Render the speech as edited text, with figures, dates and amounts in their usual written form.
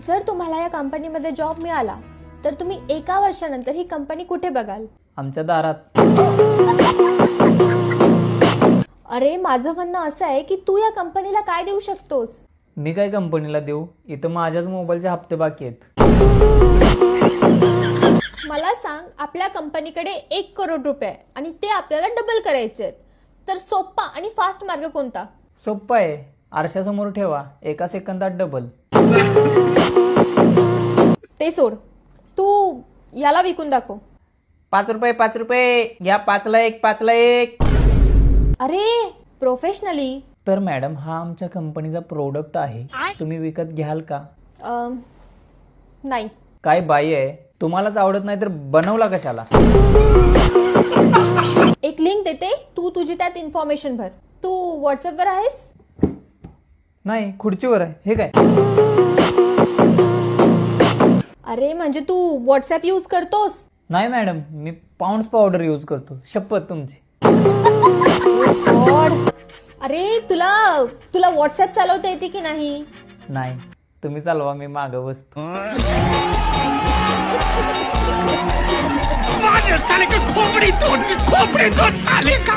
जर तुम्हाला या कंपनीमध्ये जॉब मिळाला तर तुम्ही एका वर्षानंतर ही कंपनी कुठे बघाल? आमच्या दारात. अरे माझं म्हणणं असं आहे की तू या कंपनीला काय देऊ शकतोस? मी काय कंपनीला देऊ? इथं माझ्याच मोबाईलचे हप्ते बाकी आहेत. मला सांग, आपल्या कंपनीकडे 1 करोड रुपये आहे आणि ते आपल्याला डबल करायचे आहेत, तर सोपा आणि फास्ट मार्ग कोणता? सोप्पा आहे. आरशासमोर ठेवा, एका सेकंदात डबल. ते सोड, तू याला विकून दाखव. 5 रुपये 5 रुपये घ्या, 5ला 1 5ला 1. अरे प्रोफेशनली. तर मॅडम, हा आमच्या कंपनीचा प्रोडक्ट आहे, तुम्ही विकत घ्याल का? नाही. काय बाई आहे, तुम्हालाच आवडत नाही तर बनवला कशाला? एक लिंक देते, तू तुझी त्यात इन्फॉर्मेशन भर. तू व्हॉट्सअपवर आहेस? नाही, खुर्चीवर आहे. हे काय? अरे म्हणजे तू व्हॉट्सअप यूज करतोस? नाही मॅडम, मी पाऊंड्स पावडर यूज करतो. शपथ तुमची. गॉड. अरे तुला व्हॉट्सअप चालवता येते की नाही? नाही, तुम्ही चालवा, मी मागं बसतो. साले का खोपड़ी तोड़ साले का